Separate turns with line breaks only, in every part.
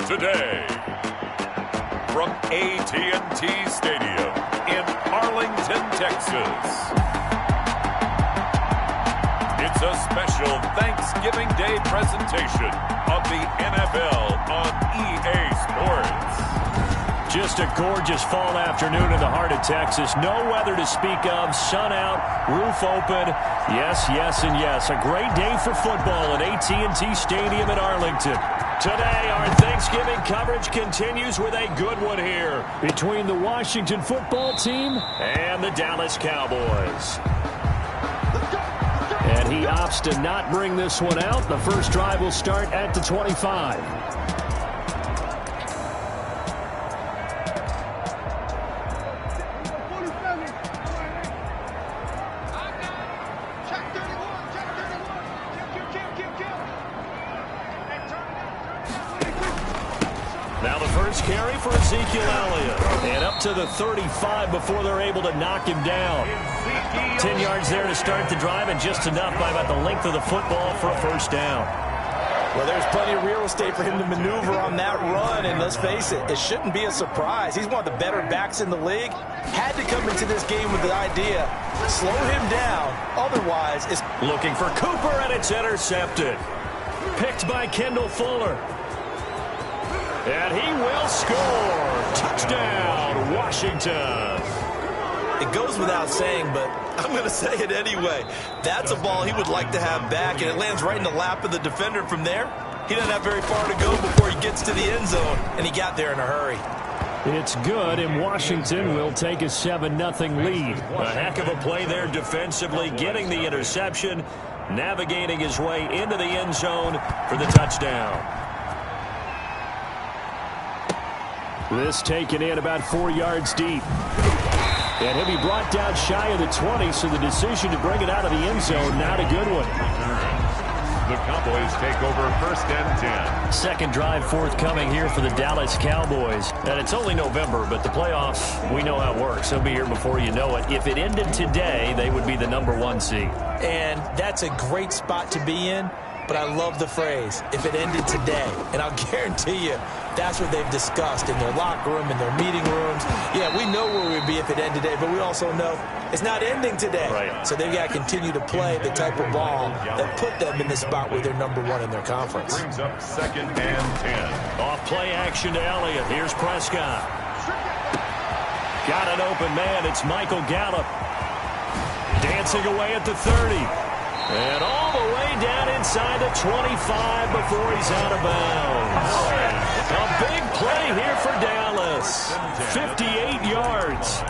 today. From AT&T Stadium in Arlington, Texas. It's a special Thanksgiving Day presentation of the NFL on EA Sports.
Just a gorgeous fall afternoon in the heart of Texas. No weather to speak of. Sun out, roof open. Yes, yes, and yes. A great day for football at AT&T Stadium in Arlington. Today, our Thanksgiving coverage continues with a good one here between the Washington football team and the Dallas Cowboys. And he opts to not bring this one out. The first drive will start at the 25. Now the first carry for Ezekiel Elliott. And up to the 35 before they're able to knock him down. 10 yards there to start the drive, and just enough by about the length of the football for a first down.
Well, there's plenty of real estate for him to maneuver on that run, and let's face it, it shouldn't be a surprise. He's one of the better backs in the league. Had to come into this game with the idea, slow him down, otherwise it's...
Looking for Cooper, and it's intercepted. Picked by Kendall Fuller. And he will score. Touchdown, Washington.
It goes without saying, but I'm going to say it anyway. That's a ball he would like to have back, and it lands right in the lap of the defender from there. He doesn't have very far to go before he gets to the end zone, and he got there in a hurry.
It's good, and Washington will take a 7-0 lead. A heck of a play there defensively, getting the interception, navigating his way into the end zone for the touchdown. This taken in about 4 yards deep. And he'll be brought down shy of the 20, so the decision to bring it out of the end zone, not a good one.
The Cowboys take over first and 10.
Second drive forthcoming here for the Dallas Cowboys. And it's only November, but the playoffs, we know how it works. They'll be here before you know it. If it ended today, they would be the #1 seed.
And that's a great spot to be in. But I love the phrase, if it ended today. And I'll guarantee you, that's what they've discussed in their locker room, in their meeting rooms. Yeah, we know where we'd be if it ended today, but we also know it's not ending today.
Right.
So they've got to continue to play the type of ball that put them in the spot where they're #1 in their conference.
Brings up second and 10.
Off play action to Elliott. Here's Prescott. Got an open man. It's Michael Gallup. Dancing away at the 30. And all the way down inside the 25 before he's out of bounds. A big play here for Dallas. 58 yards.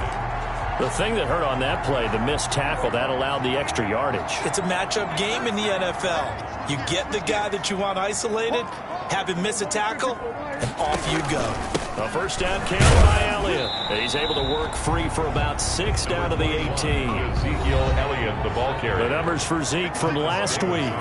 The thing that hurt on that play, the missed tackle, that allowed the extra yardage.
It's a matchup game in the NFL. You get the guy that you want isolated, have him miss a tackle, and off you go.
A first down carry by Elliott. He's able to work free for about 6 down to the 18.
Ezekiel Elliott, the ball carrier.
The numbers for Zeke from last week.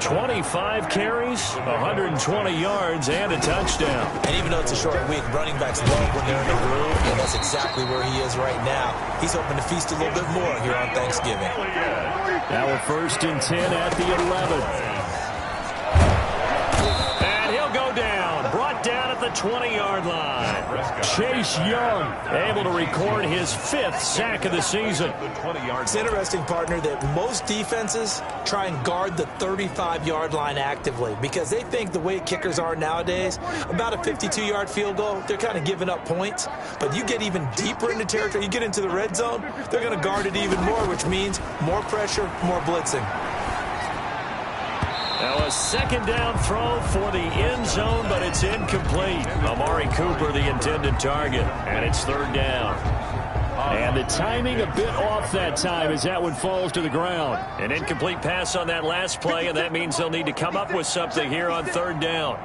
25 carries, 120 yards, and a touchdown.
And even though it's a short week, running backs love when they're in the groove, and that's exactly where he is right now. He's hoping to feast a little bit more here on Thanksgiving.
Now a first and 10 at the 11. Down at the 20-yard line. Chase Young able to record his 5th sack of the season.
It's interesting, partner, that most defenses try and guard the 35-yard line actively because they think the way kickers are nowadays, about a 52-yard field goal, they're kind of giving up points. But you get even deeper into territory, you get into the red zone, they're going to guard it even more, which means more pressure, more blitzing.
Now a second down throw for the end zone, but it's incomplete. Amari Cooper, the intended target, and it's third down. And the timing a bit off that time as that one falls to the ground. An incomplete pass on that last play, and that means they'll need to come up with something here on third down.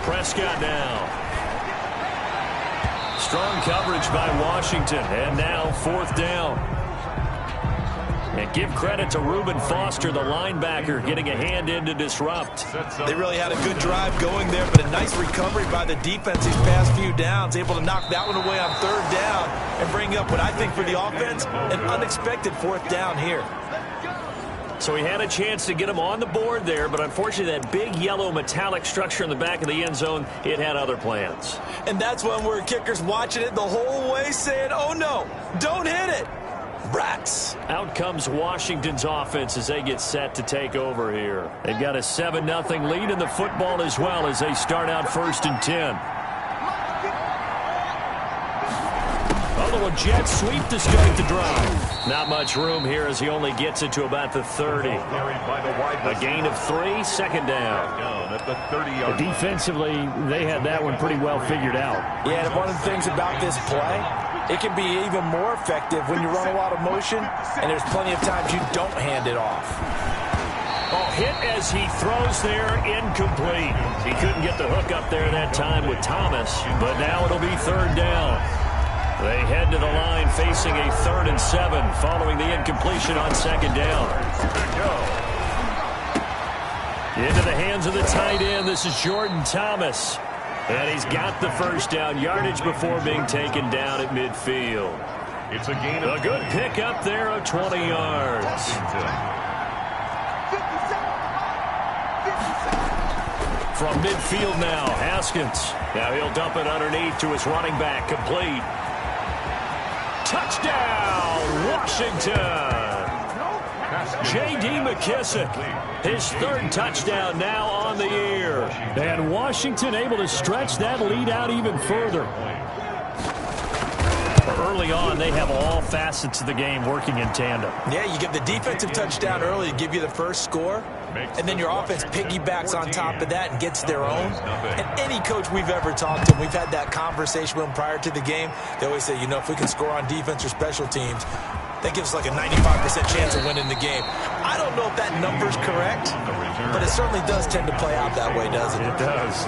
Prescott now. Strong coverage by Washington, and now fourth down. And give credit to Reuben Foster, the linebacker, getting a hand in to disrupt.
They really had a good drive going there, but a nice recovery by the defense these past few downs. Able to knock that one away on third down and bring up what I think for the offense, an unexpected fourth down here.
So he had a chance to get him on the board there, but unfortunately that big yellow metallic structure in the back of the end zone, it had other plans.
And that's when we're kickers watching it the whole way saying, oh no, don't hit it. Rats.
Out comes Washington's offense as they get set to take over here. They've got a 7-0 lead in the football as well as they start out 1st and 10. A little jet sweep to start the drive. Not much room here as he only gets it to about the 30. A gain of 3, 2nd down.
Defensively, they had that one pretty well figured out.
Yeah, and one of the things about this play, it can be even more effective when you run a lot of motion, and there's plenty of times you don't hand it off.
Oh, hit as he throws there, incomplete. He couldn't get the hook up there that time with Thomas, but now it'll be 3rd down. They head to the line facing a 3rd and 7 following the incompletion on 2nd down. Into the hands of the tight end. This is Jordan Thomas. And he's got the 1st down yardage before being taken down at midfield.
It's a gain of
a good pickup there of 20 yards. From midfield now, Haskins. Now he'll dump it underneath to his running back, complete. Touchdown, Washington. J.D. McKissick, his 3rd touchdown now on the year.
And Washington able to stretch that lead out even further.
Early on, they have all facets of the game working in tandem.
Yeah, you give the defensive touchdown early to give you the first score, and then your offense piggybacks on top of that and gets their own. And any coach we've ever talked to, we've had that conversation with them prior to the game, they always say, you know, if we can score on defense or special teams, that gives us like a 95% chance of winning the game. I don't know if that number's correct, but it certainly does tend to play out that way, doesn't it?
It does.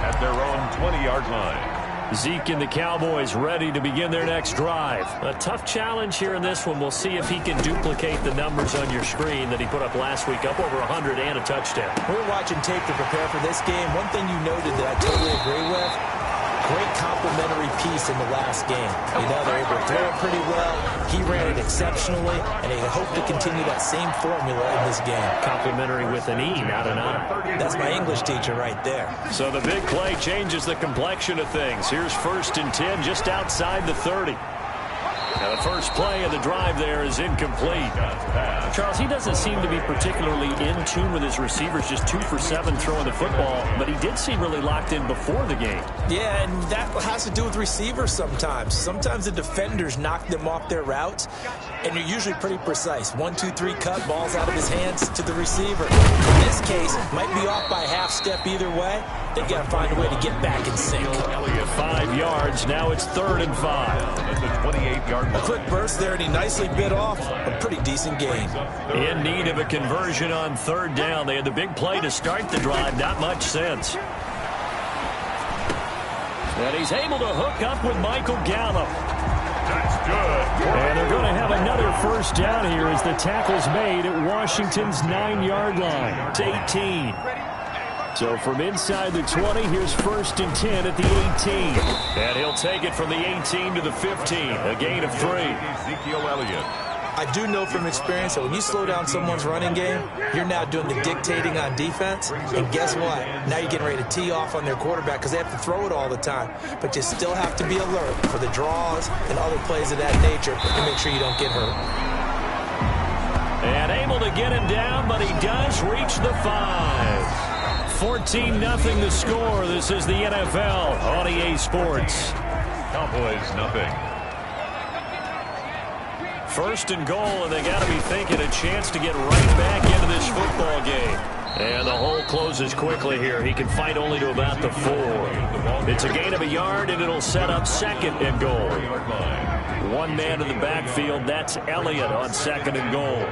At their own 20-yard line.
Zeke and the Cowboys ready to begin their next drive. A tough challenge here in this one. We'll see if he can duplicate the numbers on your screen that he put up last week, up over 100 and a touchdown.
We're watching tape to prepare for this game. One thing you noted that I totally agree with, great complimentary piece in the last game. You know, they're able to throw it pretty well. He ran it exceptionally, and they hope to continue that same formula in this game.
Complimentary with an E, not an I.
That's my English teacher right there.
So the big play changes the complexion of things. Here's 1st and 10 just outside the 30. Now the first play of the drive there is incomplete.
Charles, he doesn't seem to be particularly in tune with his receivers, just 2 for 7 throwing the football, but he did seem really locked in before the game.
Yeah, and that has to do with receivers sometimes. Sometimes the defenders knock them off their routes, and you're usually pretty precise. 1, 2, 3 cut, balls out of his hands to the receiver. In this case, might be off by half step either way. They got to find a way to get back in sync.
5 yards, now it's 3rd and 5.
At the 28-yard line.
A quick burst there, and he nicely bit off a pretty decent gain.
In need of a conversion on 3rd down. They had the big play to start the drive, not much sense. And he's able to hook up with Michael Gallup.
That's good.
And they're going to have another 1st down here as the tackle's made at Washington's 9-yard line.
It's 18. So from inside the 20, here's 1st and 10 at the 18. And he'll take it from the 18 to the 15. A gain of 3.
Ezekiel Elliott.
I do know from experience that when you slow down someone's running game, you're now doing the dictating on defense. And guess what? Now you're getting ready to tee off on their quarterback because they have to throw it all the time. But you still have to be alert for the draws and other plays of that nature to make sure you don't get hurt.
And able to get him down, but he does reach the 5. 14-0 the score. This is the NFL on EA Sports.
Cowboys nothing.
1st and goal, and they got to be thinking a chance to get right back into this football game. And the hole closes quickly here. He can fight only to about the 4. It's a gain of a yard, and it'll set up 2nd and goal. One man in the backfield. That's Elliott on 2nd and goal.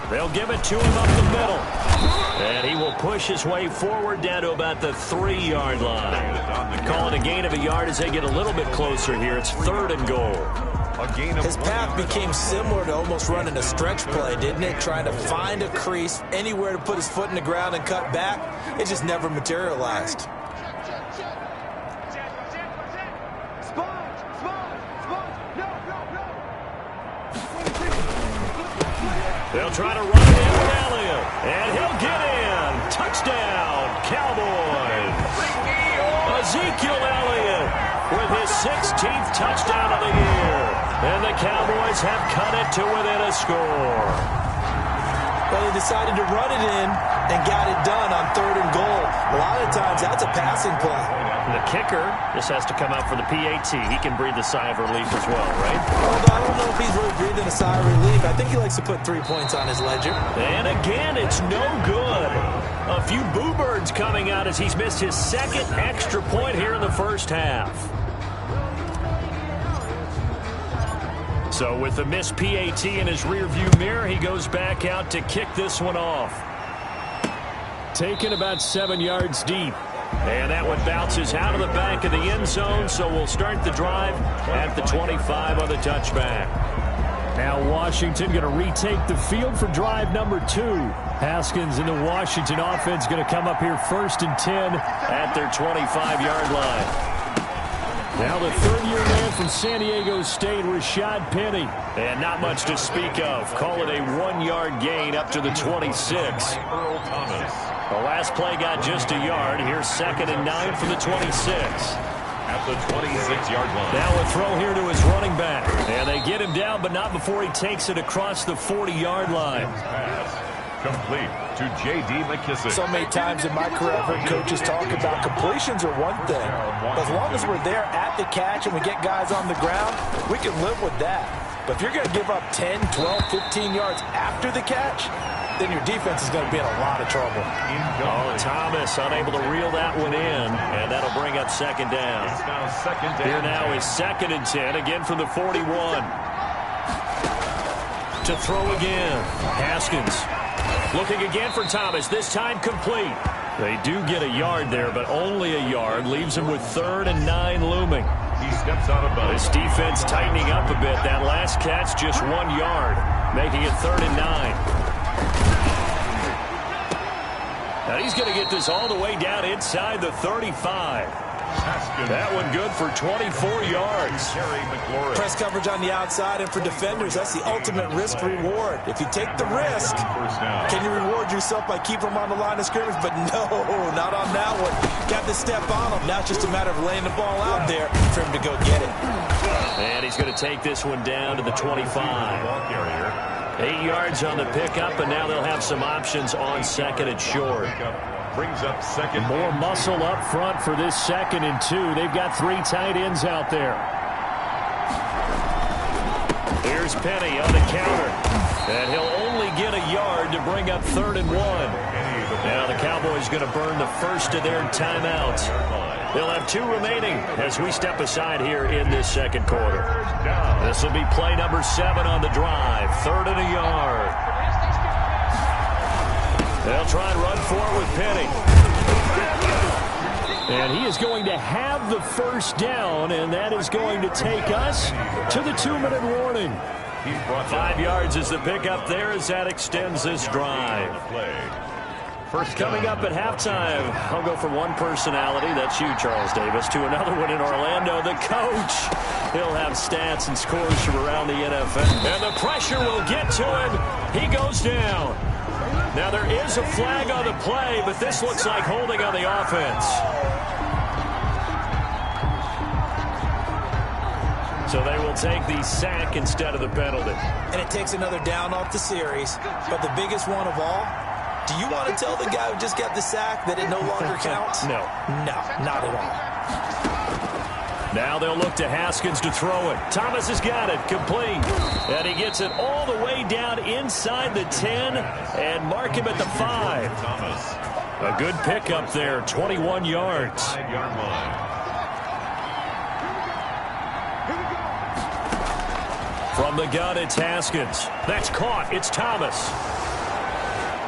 They'll give it to him up the middle. And he will push his way forward down to about the 3-yard line. Call it a gain of a yard as they get a little bit closer here. It's 3rd and goal.
His path became similar to almost running a stretch play, didn't it? Trying to find a crease, anywhere to put his foot in the ground and cut back. It just never materialized.
They'll try to run it in with Elliott. And he'll get in. Touchdown, Cowboys. Ezekiel Elliott with his 16th touchdown of the year. And the Cowboys have cut it to within a score.
Well, they decided to run it in and got it done on 3rd and goal. A lot of times, that's a passing play.
And the kicker just has to come out for the PAT. He can breathe a sigh of relief as well, right?
Well, I don't know if he's really breathing a sigh of relief. I think he likes to put 3 points on his ledger.
And again, it's no good. A few boo birds coming out as he's missed his 2nd extra point here in the first half. So with the missed PAT in his rearview mirror, he goes back out to kick this one off. Taken about 7 yards deep. And that one bounces out of the back of the end zone, so we'll start the drive at the 25 on the touchback.
Now Washington going to retake the field for drive number 2. Haskins and the Washington offense going to come up here 1st and 10
at their 25-yard line.
Now the 3rd-year man from San Diego State, Rashad Penny.
And not much to speak of. Call it a 1-yard gain up to the 26. The last play got just a yard. Here's 2nd and 9 from the 26.
At the 26-yard line.
Now a throw here to his running back. And they get him down, but not before he takes it across the 40-yard line.
Complete to J.D. McKissick.
So many times in my career, I've heard coaches talk about completions are one thing. As long as we're there at the catch and we get guys on the ground, we can live with that. But if you're going to give up 10, 12, 15 yards after the catch, then your defense is going to be in a lot of trouble.
Oh, Thomas unable to reel that one in, and that'll bring up 2nd down.
It's now 2nd down.
Here now is 2nd and 10, again from the 41. To throw again, Haskins. Looking again for Thomas, this time complete. They do get a yard there, but only a yard. Leaves him with 3rd and 9 looming.
He steps out of bounds.
This defense tightening up a bit. That last catch just 1 yard, making it 3rd and 9. Now he's going to get this all the way down inside the 35. That one good for 24 yards.
Press coverage on the outside, and for defenders, that's the ultimate risk-reward. If you take the risk, can you reward yourself by keeping them on the line of scrimmage? But no, not on that one. Got to step on them. Now it's just a matter of laying the ball out there for him to go get it.
And he's going to take this one down to the 25. 8 yards on the pickup, and now they'll have some options on 2nd and short.
Brings up 2nd.
More muscle up front for this 2nd and 2. They've got 3 tight ends out there.
Here's Penny on the counter. And he'll only get a yard to bring up 3rd and 1. Now the Cowboys going to burn the first of their timeouts. They'll have 2 remaining as we step aside here in this 2nd quarter. This will be play number 7 on the drive. 3rd and a yard. They'll try and run for it with Penny.
And he is going to have the first down, and that is going to take us to the 2-minute warning.
5 yards is the pickup there as that extends this drive.
First
coming up at halftime, I'll go from one personality, that's you, Charles Davis, to another one in Orlando, the coach. He'll have stats and scores from around the NFL. And the pressure will get to him. He goes down. Now there is a flag on the play, but this looks like holding on the offense. So they will take the sack instead of the penalty.
And it takes another down off the series. But the biggest one of all, do you want to tell the guy who just got the sack that it no longer counts?
No.
No, not at all.
Now they'll look to Haskins to throw it. Thomas has got it, complete. And he gets it all the way down inside the 10 and mark him at the 5. A good pickup there, 21 yards. From the gun, it's Haskins. That's caught. It's Thomas.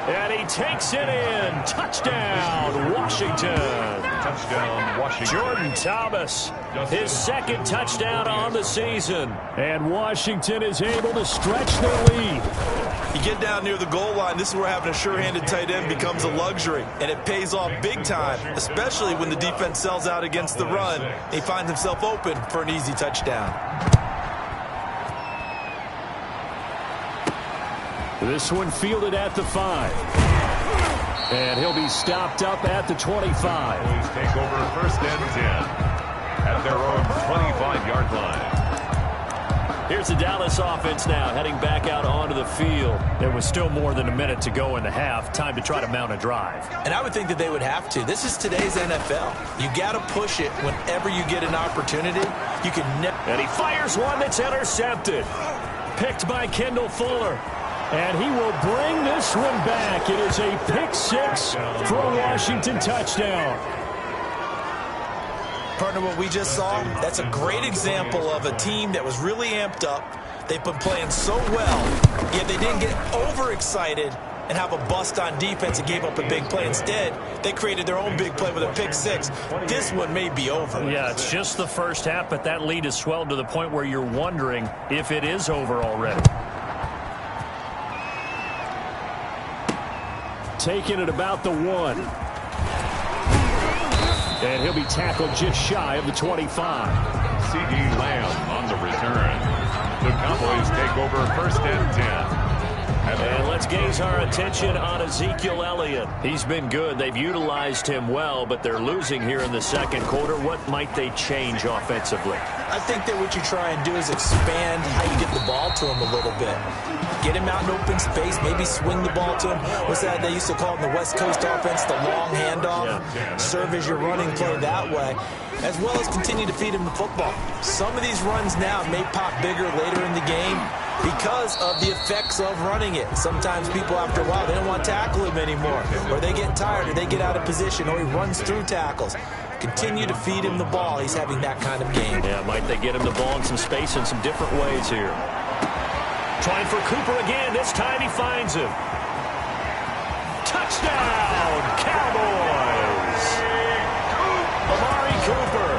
And he takes it in. Touchdown, Washington.
Touchdown, Washington.
Jordan Thomas, his 2nd touchdown on the season.
And Washington is able to stretch their lead.
You get down near the goal line, this is where having a sure-handed tight end becomes a luxury. And it pays off big time, especially when the defense sells out against the run. He finds himself open for an easy touchdown.
This one fielded at the 5. And he'll be stopped up at the 25.
Cowboys take over first and 10 at their own 25-yard line.
Here's the Dallas offense now heading back out onto the field. There was still more than a minute to go in the half. Time to try to mount a drive.
And I would think that they would have to. This is today's NFL. You got to push it whenever you get an opportunity. You can never.
And he fires one that's intercepted. Picked by Kendall Fuller. And he will bring this one back. It is a pick 6 for a Washington touchdown.
Partner, what we just saw, that's a great example of a team that was really amped up. They've been playing so well, yet they didn't get overexcited and have a bust on defense and gave up a big play. Instead, they created their own big play with a pick 6. This one may be over.
Yeah, it's just the first half, but that lead has swelled to the point where you're wondering if it is over already. Taking it about the 1. And he'll be tackled just shy of the 25.
C.D. Lamb on the return. The Cowboys take over first and 10.
And let's gaze our attention on Ezekiel Elliott. He's been good. They've utilized him well, but they're losing here in the second quarter. What might they change offensively?
I think that what you try and do is expand how you get the ball to him a little bit. Get him out in open space, maybe swing the ball to him. What's that they used to call in the West Coast offense, the long handoff? Yeah. Serve as your running play that way, as well as continue to feed him the football. Some of these runs now may pop bigger later in the game because of the effects of running it. Sometimes people, after a while, they don't want to tackle him anymore, or they get tired, or they get out of position, or he runs through tackles. Continue to feed him the ball. He's having that kind of game.
Yeah, might they get him the ball in some space in some different ways here. Trying for Cooper again. This time he finds him. Touchdown, Cowboys! Amari Cooper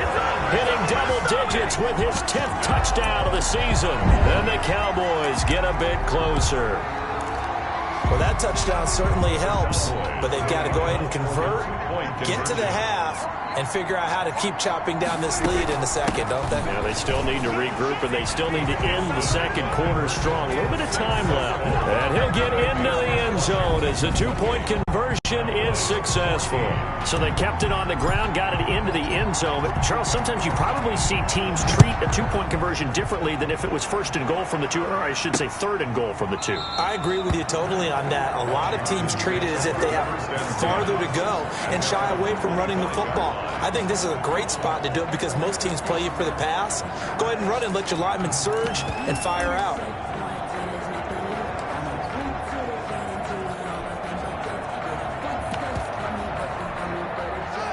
hitting double digits with his 10th touchdown of the season. And the Cowboys get a bit closer.
Well, that touchdown certainly helps, but they've got to go ahead and convert, get to the half, and figure out how to keep chopping down this lead in the second, don't they?
Yeah, they still need to regroup, and they still need to end the second quarter strong. A little bit of time left. And he'll get into the end zone as the two-point conversion is successful. So they kept it on the ground, got it into the end zone. But Charles, sometimes you probably see teams treat a two-point conversion differently than if it was first and goal from the 2, or I should say third and goal from the 2.
I agree with you totally on that. A lot of teams treat it as if they have farther to go and shy away from running the football. I think this is a great spot to do it because most teams play you for the pass. Go ahead and run and let your linemen surge and fire out.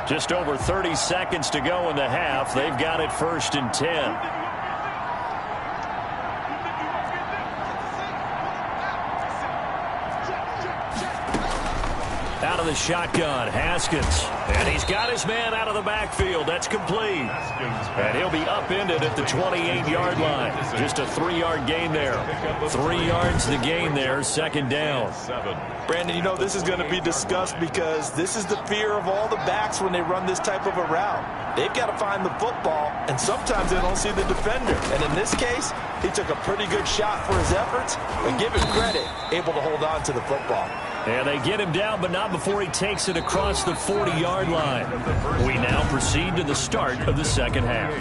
Just over 30 seconds to go in the half. They've got it first and 10. Out of the shotgun, Haskins. And he's got his man out of the backfield. That's complete. And he'll be upended at the 28-yard line. Just a 3-yard gain there. 3 yards the gain there, second down.
Brandon, you know this is going to be discussed because this is the fear of all the backs when they run this type of a route. They've got to find the football, and sometimes they don't see the defender. And in this case, he took a pretty good shot for his efforts, but give him credit, able to hold on to the football.
And they get him down, but not before he takes it across the 40-yard line. We now proceed to the start of the second half.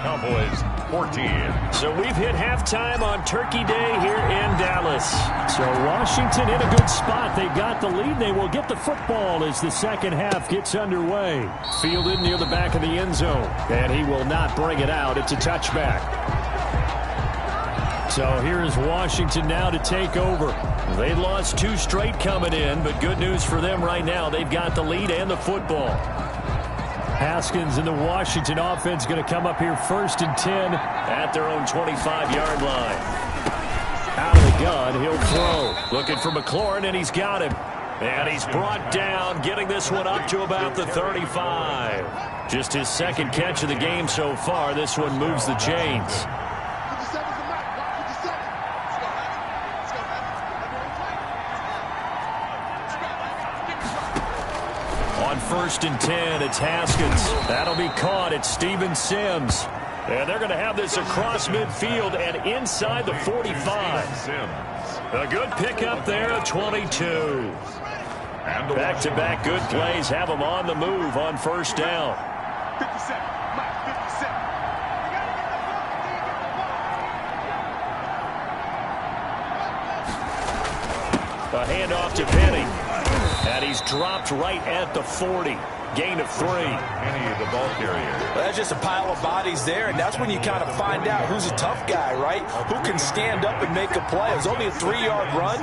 Cowboys 14.
So we've hit halftime on Turkey Day here in Dallas. So Washington in a good spot. They've got the lead. They will get the football as the second half gets underway. Fielded near the back of the end zone. And he will not bring it out. It's a touchback. So here's Washington now to take over. They lost 2 straight coming in, but good news for them right now. They've got the lead and the football. Haskins and the Washington offense going to come up here first and 10 at their own 25-yard line. Out of the gun, he'll throw. Looking for McLaurin, and he's got him. And he's brought down, getting this one up to about the 35. Just his second catch of the game so far. This one moves the chains. On first and 10, it's Haskins. That'll be caught. It's Steven Sims. And they're going to have this across midfield and inside the 45. A good pickup there at 22. Back-to-back good plays have them on the move on first down.
57.
A handoff to Penny. And he's dropped right at the 40. Gain of 3.
Penny, the ball carrier.
Well, that's just a pile of bodies there, and that's when you kind of find out who's a tough guy, right? Who can stand up and make a play. It was only a 3-yard run,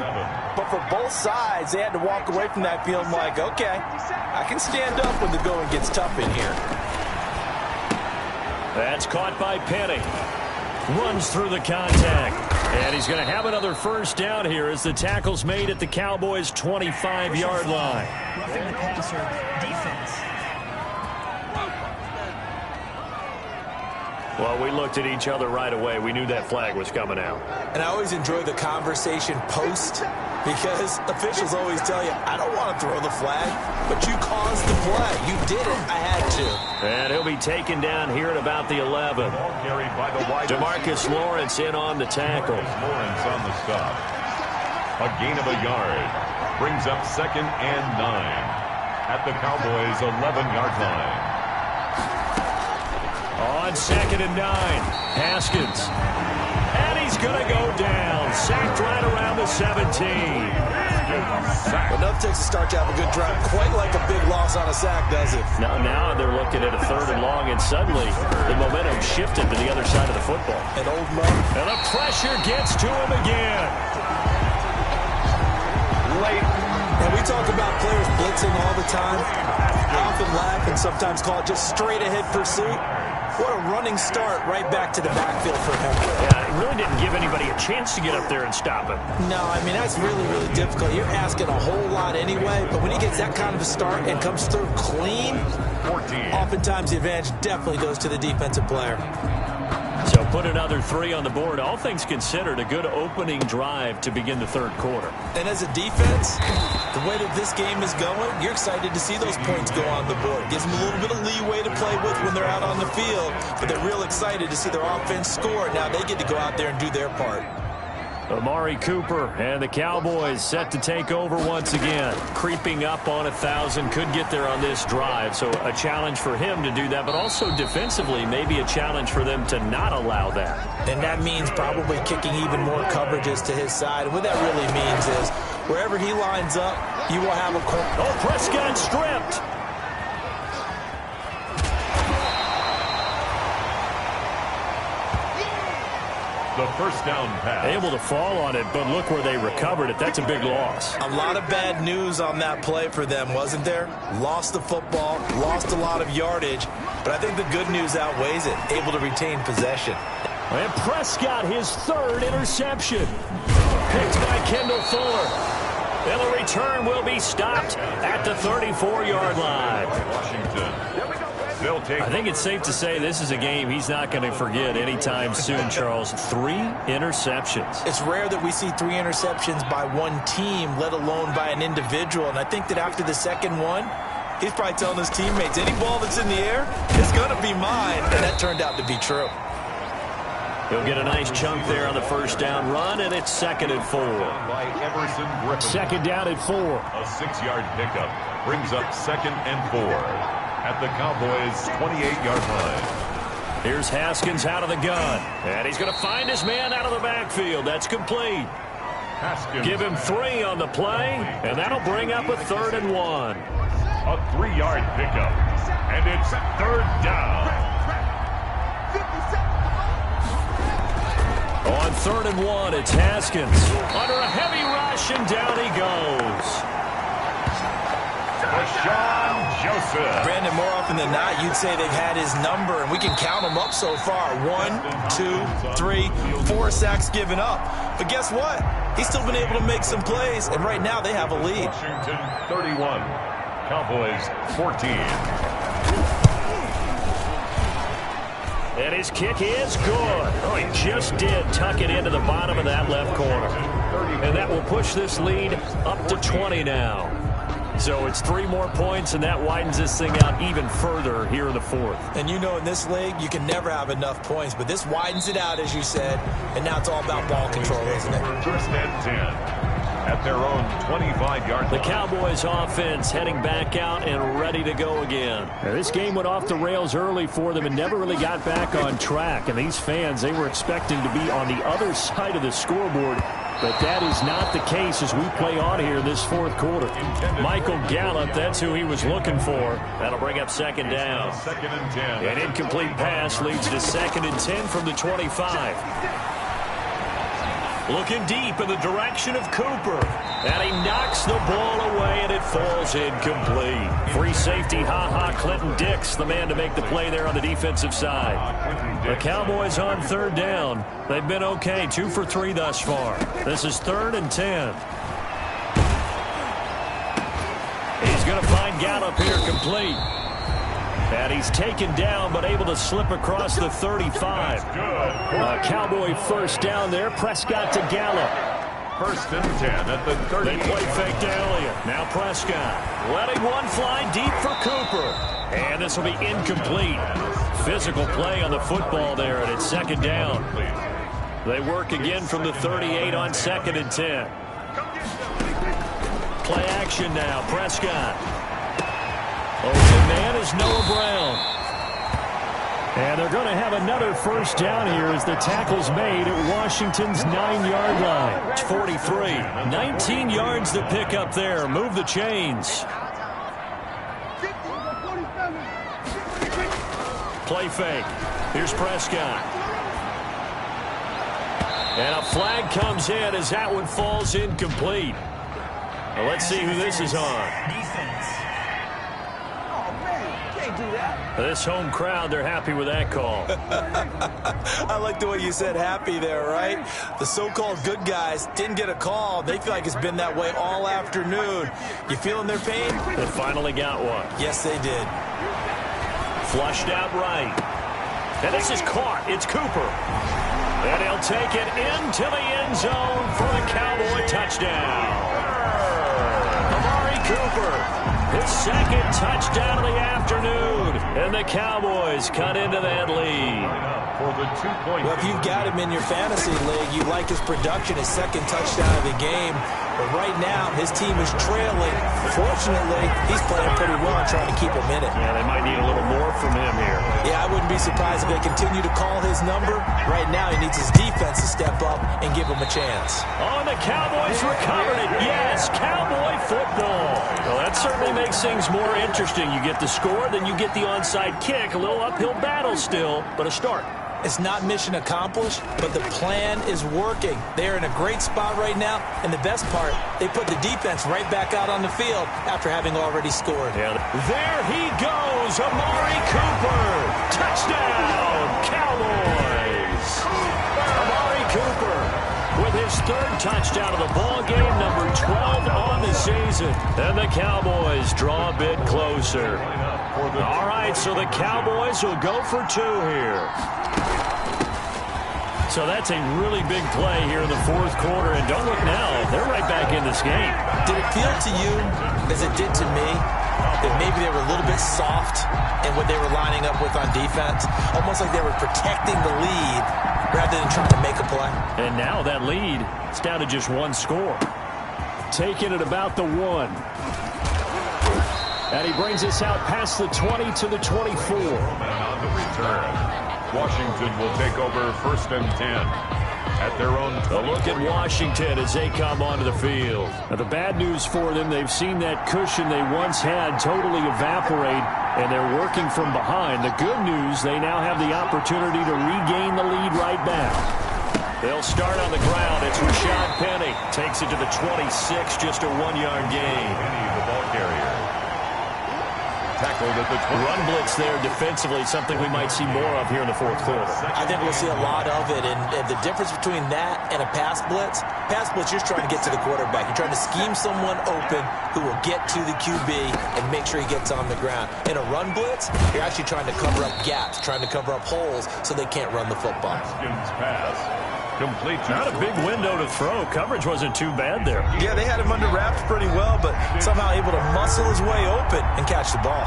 but for both sides, they had to walk away from that feeling like, okay, I can stand up when the going gets tough in here.
That's caught by Penny. Runs through the contact. And he's going to have another first down here as the tackle's made at the Cowboys' 25-yard line.
Roughing the passer defense.
Well, we looked at each other right away. We knew that flag was coming out.
And I always enjoy the conversation post because officials always tell you, I don't want to throw the flag, but you caused the play. You did it. I had to.
And he'll be taken down here at about the 11.
Ball carried by the wide
DeMarcus Lawrence in on the tackle.
Lawrence on the stop. A gain of a yard. Brings up 2nd and 9 at the Cowboys' 11-yard line.
On 2nd and 9, Haskins. And he's going to go down. Sacked right around the 17.
Enough takes to start to have a good drive. Quite like a big loss on a sack, does it?
Now they're looking at a 3rd and long, and suddenly the momentum shifted to the other side of the football.
An old Mo.
And the pressure gets to him again.
Late. And we talk about players blitzing all the time. I often laugh and sometimes call it just straight ahead pursuit. What a running start right back to the backfield for him.
Yeah, it really didn't give anybody a chance to get up there and stop him.
No, I mean, that's really, really difficult. You're asking a whole lot anyway, but when he gets that kind of a start and comes through clean,
14.
oftentimes the advantage definitely goes to the defensive player.
So put another 3 on the board. All things considered, a good opening drive to begin the 3rd quarter.
And as a defense, the way that this game is going, you're excited to see those points go on the board. Gives them a little bit of leeway to play with when they're out on the field, but they're real excited to see their offense score. Now they get to go out there and do their part.
Amari Cooper and the Cowboys set to take over once again. Creeping up on 1,000, could get there on this drive. So a challenge for him to do that, but also defensively, maybe a challenge for them to not allow that.
And that means probably kicking even more coverages to his side. And what that really means is wherever he lines up, you will have a corner.
Oh, Prescott stripped.
The first down pass.
Able to fall on it, but look where they recovered it. That's a big loss.
A lot of bad news on that play for them, wasn't there? Lost the football, lost a lot of yardage, but I think the good news outweighs it. Able to retain possession.
And Prescott, his 3rd interception. Picked by Kendall Fuller. And the return will be stopped at the 34-yard line.
Washington.
I think it's safe to say this is a game he's not going to forget anytime soon, Charles. 3 interceptions.
It's rare that we see 3 interceptions by one team, let alone by an individual. And I think that after the second one, he's probably telling his teammates, any ball that's in the air, it's going to be mine. And that turned out to be true.
He'll get a nice chunk there on the first down run, and it's 2nd and 4.
By Everson Griffin.
2nd down and 4.
A 6-yard pickup brings up 2nd and 4 at the Cowboys' 28-yard line.
Here's Haskins out of the gun. And he's going to find his man out of the backfield. That's complete.
Haskins.
Give him 3 on the play, and that'll bring up a 3rd and 1.
A 3-yard pickup, and it's 3rd down.
On 3rd and 1, it's Haskins. Under a heavy rush, and down he goes.
Rashawn Joseph.
Brandon, more often than not, you'd say they've had his number, and we can count them up so far. 1, 2, 3, 4 sacks given up. But guess what? He's still been able to make some plays, and right now they have a lead.
Washington 31, Cowboys 14.
And his kick is good. Oh, he just did tuck it into the bottom of that left corner. And that will push this lead up to 20 now.
So it's 3 more points, and that widens this thing out even further here in the fourth.
And you know in this league, you can never have enough points, but this widens it out, as you said, and now it's all about ball control, isn't it?
First and 10 at their own 25-yard line.
The Cowboys offense heading back out and ready to go again. Now, this game went off the rails early for them and never really got back on track. And these fans, they were expecting to be on the other side of the scoreboard. But that is not the case as we play on here in this fourth quarter. Michael Gallup, that's who he was looking for. That'll bring up second down.
Second and 10.
An incomplete pass leads to second and 10 from the 25. Looking deep in the direction of Cooper. And he knocks the ball away, and it falls incomplete. Free safety, Clinton Dix, the man to make the play there on the defensive side. The Cowboys on third down. They've been okay, 2 for 3 thus far. This is 3rd and 10. He's going to find Gallup here complete. And he's taken down, but able to slip across the 35. Cowboy first down there. Prescott to Gallup.
First and 10 at the 30.
They play fake to Elliott. Now Prescott letting one fly deep for Cooper. And this will be incomplete. Physical play on the football there, and it's second down. They work again from the 38 on 2nd and 10. Play action now. Prescott. Open man is Noah Brown. And they're going to have another first down here as the tackle's made at Washington's 9-yard line. It's 43. 19 yards to pick up there. Move the chains. Play fake. Here's Prescott. And a flag comes in as that one falls incomplete. Well, let's see who this is on.
Defense.
This home crowd, they're happy with that call.
I like the way you said happy there, right? The so-called good guys didn't get a call. They feel like it's been that way all afternoon. You feeling their pain?
They finally got one.
Yes, they did.
Flushed out right. And this is caught. It's Cooper. And he'll take it into the end zone for the Cowboy touchdown. Amari Cooper, his second touchdown of the afternoon. And the Cowboys cut into that lead.
For the 2-point.
Well, if you've got him in your fantasy league, you like his production, his second touchdown of the game. But right now, his team is trailing. Fortunately, he's playing pretty well and trying to keep him in it.
Yeah, they might need a little more from him here.
Yeah, I wouldn't be surprised if they continue to call his number. Right now, he needs his defense to step up and give him a chance.
Oh, and the Cowboys recovered it. Yes, Cowboy football. Well, that certainly makes things more interesting. You get the score, then you get the onside kick. A little uphill battle still, but a start.
It's not mission accomplished, but the plan is working. They're in a great spot right now, and the best part, they put the defense right back out on the field after having already scored.
Yeah. There he goes, Amari Cooper. Touchdown, Cowboys. Amari Cooper with his 3rd touchdown of the ball game, number 12 on the season. And the Cowboys draw a bit closer. All right, so the Cowboys will go for 2 here. So that's a really big play here in the fourth quarter. And don't look now, they're right back in this game.
Did it feel to you, as it did to me, that maybe they were a little bit soft in what they were lining up with on defense? Almost like they were protecting the lead rather than trying to make a play.
And now that lead, it's down to just 1 score. Taking it about the 1. And he brings us out past the 20 to the 24.
On the return, Washington will take over first and 10 at their own.
A look at Washington as they come onto the field. Now, the bad news for them, they've seen that cushion they once had totally evaporate, and they're working from behind. The good news, they now have the opportunity to regain the lead right back. They'll start on the ground. It's Rashad Penny. Takes it to the 26, just a 1-yard gain.
Penny, the ball carrier. Tackled at the 20.
Run blitz there defensively, something we might see more of here in the fourth quarter.
I think we'll see a lot of it, and the difference between that and a pass blitz, you're trying to get to the quarterback. You're trying to scheme someone open who will get to the QB and make sure he gets on the ground. In a run blitz, you're actually trying to cover up gaps, trying to cover up holes so they can't run the football.
Haskins pass. Complete to
Not a big window to throw. Coverage wasn't too bad there.
Yeah, they had him under wraps pretty well, but somehow able to muscle his way open and catch the ball.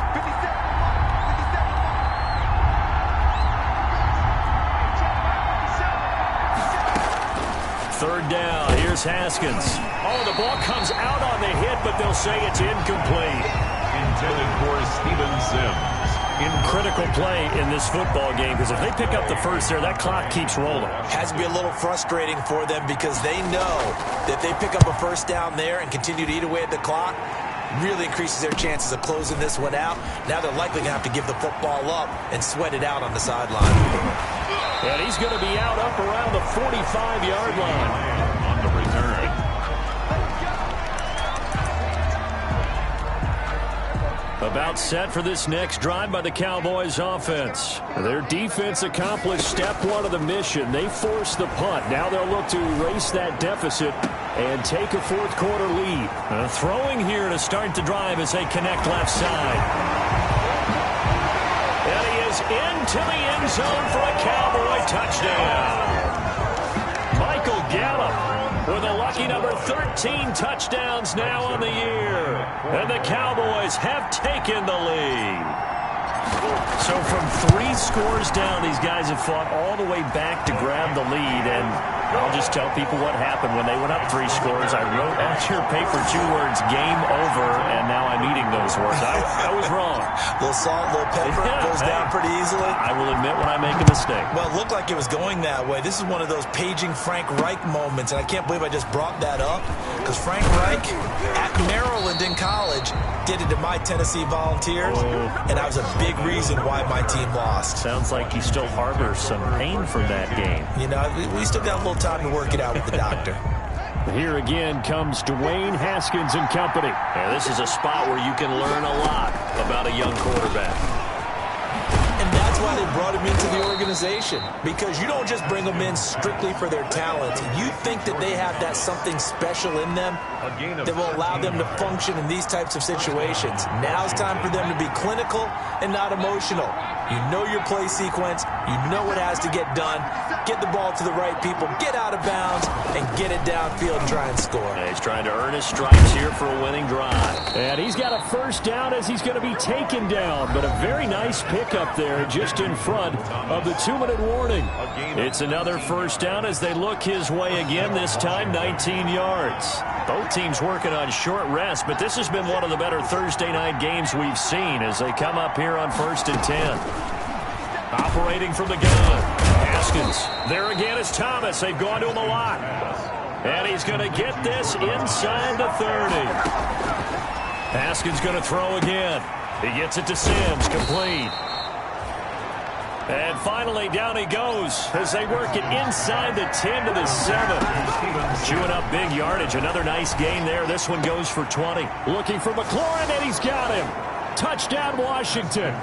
Third down. Here's Haskins. Oh, the ball comes out on the hit, but they'll say it's incomplete.
intended for Steven Sims.
In critical play in this football game, because if they pick up the first there, that clock keeps rolling.
Has to be a little frustrating for them because they know that if they pick up a first down there and continue to eat away at the clock, really increases their chances of closing this one out. Now they're likely going to have to give the football up and sweat it out on the sideline.
And he's going to be out up around the 45-yard line.
On the return.
About set for this next drive by the Cowboys offense. Their defense accomplished step one of the mission. They forced the punt. Now they'll look to erase that deficit and take a fourth quarter lead. Throwing here to start the drive as they connect left side. And he is into the end zone for a Cowboy touchdown. Michael Gallup with a lucky number 13 touchdowns now on the year. And the Cowboys have taken the lead. So from 3 scores down, these guys have fought all the way back to grab the lead. And I'll just tell people what happened when they went up 3 scores. I wrote on your paper 2 words, game over, and now I'm eating those words. I was wrong.
A little salt, a little pepper, goes down pretty easily.
I will admit when I make a mistake.
Well, it looked like it was going that way. This is one of those paging Frank Reich moments, and I can't believe I just brought that up because Frank Reich at Maryland in college did it to my Tennessee Volunteers, and that was a big reason why my team lost.
Sounds like he still harbors some pain from that game.
You know, we still got a little time to work it out with the doctor.
Here again comes Dwayne Haskins and company. Yeah, this is a spot where you can learn a lot about a young quarterback.
And that's why they brought him into the organization, because you don't just bring them in strictly for their talent. You think that they have that something special in them that will allow them to function in these types of situations. Now it's time for them to be clinical and not emotional. You know your play sequence. You know what has to get done. Get the ball to the right people, get out of bounds, and get it downfield and try and score.
Yeah, he's trying to earn his stripes here for a winning drive. And he's got a first down as he's going to be taken down, but a very nice pickup there just in front of the 2-minute warning. It's another first down as they look his way again, this time 19 yards. Both teams working on short rest, but this has been one of the better Thursday night games we've seen as they come up here on 1st and 10. Operating from the gun. Haskins. There again is Thomas. They've gone to him a lot. And he's going to get this inside the 30. Haskins going to throw again. He gets it to Sims. Complete. And finally, down he goes as they work it inside the 10 to the 7. Chewing up big yardage. Another nice gain there. This one goes for 20. Looking for McLaurin, and he's got him. Touchdown, Washington.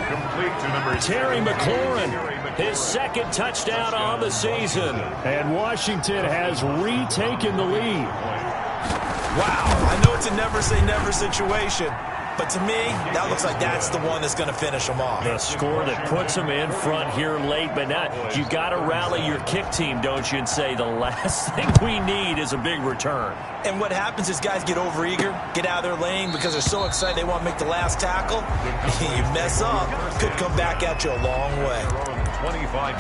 Complete to number
Terry McLaurin, his second touchdown on the season. And Washington has retaken the lead.
Wow, I know it's a never-say-never situation, but to me, that looks like that's the one that's going to finish them off.
The score that puts them in front here late, but now you got to rally your kick team, don't you, and say the last thing we need is a big return.
And what happens is guys get overeager, get out of their lane because they're so excited they want to make the last tackle. You mess up, could come back at you a long way.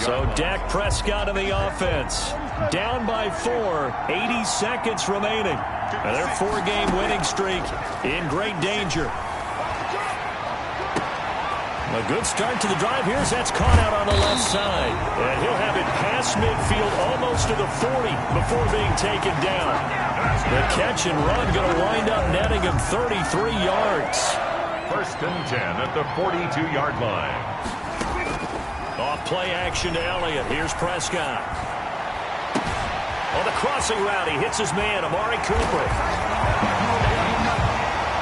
So Dak Prescott in the offense. Down by 4, 80 seconds remaining. And their 4-game winning streak in great danger. A good start to the drive. That's caught out on the left side. And he'll have it past midfield almost to the 40 before being taken down. The catch and run going to wind up netting him 33 yards.
1st and 10 at the 42-yard line.
Off play action to Elliott. Here's Prescott. On the crossing route, he hits his man, Amari Cooper.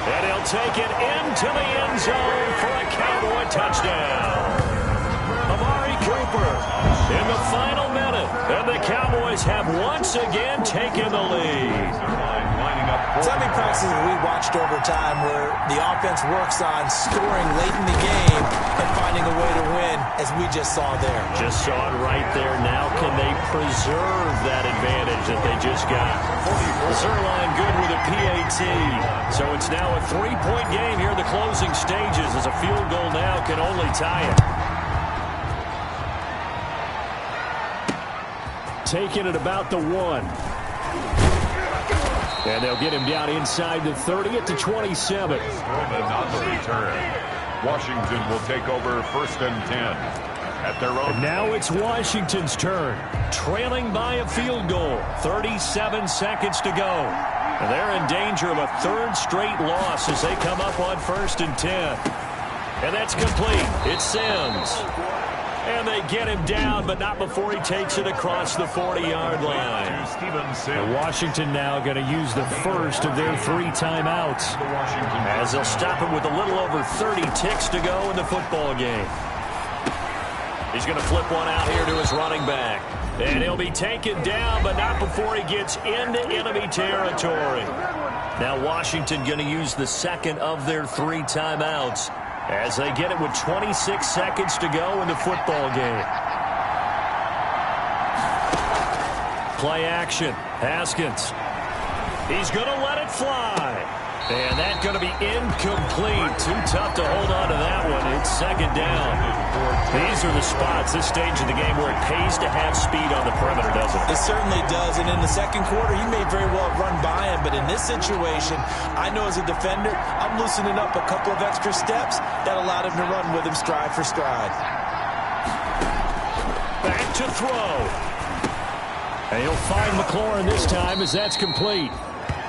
And he'll take it into the end zone for a Cowboy touchdown. Amari Cooper in the final minute. And the Cowboys have once again taken the lead.
So many practices we watched over time where the offense works on scoring late in the game and finding a way to win. as we just saw there.
Just saw it right there. Now can they preserve that advantage that they just got? Zerline good with a PAT. So it's now a 3-point game here in the closing stages as a field goal now can only tie it. Taking it about the 1. And they'll get him down inside the 30 at the 27.
And on the return, Washington will take over 1st and 10 at their own.
And now it's Washington's turn, trailing by a field goal. 37 seconds to go. And they're in danger of a 3rd straight loss as they come up on 1st and 10. And that's complete. It's Sims. And they get him down, but not before he takes it across the 40-yard line. And Washington now going to use the first of their 3 timeouts as they'll stop him with a little over 30 ticks to go in the football game. He's going to flip one out here to his running back. And he'll be taken down, but not before he gets into enemy territory. Now Washington going to use the second of their 3 timeouts as they get it with 26 seconds to go in the football game. Play action. Haskins. He's going to let it fly. And that's going to be incomplete. Too tough to hold on to that one. It's 2nd down. These are the spots, this stage of the game, where it pays to have speed on the perimeter, doesn't it?
It certainly does. And in the second quarter, he may very well run by him. But in this situation, I know as a defender, I'm loosening up a couple of extra steps that allowed him to run with him stride for stride.
Back to throw. And he'll find McLaurin this time as that's complete.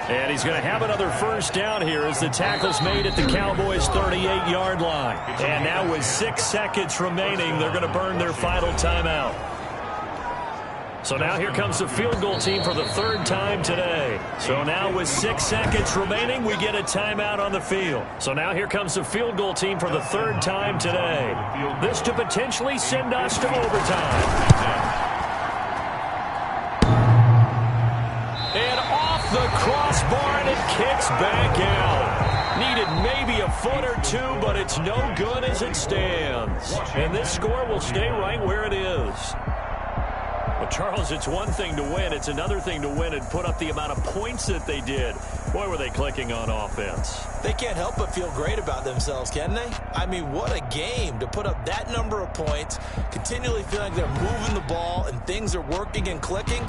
And he's going to have another first down here as the tackle's made at the Cowboys' 38-yard line. And now with 6 seconds remaining, they're going to burn their final timeout. So now here comes the field goal team for the 3rd time today. So now with 6 seconds remaining, we get a timeout on the field. So now here comes the field goal team for the 3rd time today. This to potentially send us to overtime. The crossbar, and it kicks back out. Needed maybe a foot or 2, but it's no good as it stands. And this score will stay right where it is. Well, Charles, it's one thing to win. It's another thing to win and put up the amount of points that they did. Boy, were they clicking on offense.
They can't help but feel great about themselves, can they? I mean, what a game to put up that number of points, continually feeling they're moving the ball and things are working and clicking.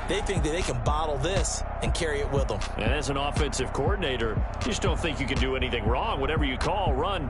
They think that they can bottle this and carry it with them.
And as an offensive coordinator, you just don't think you can do anything wrong. Whatever you call, run,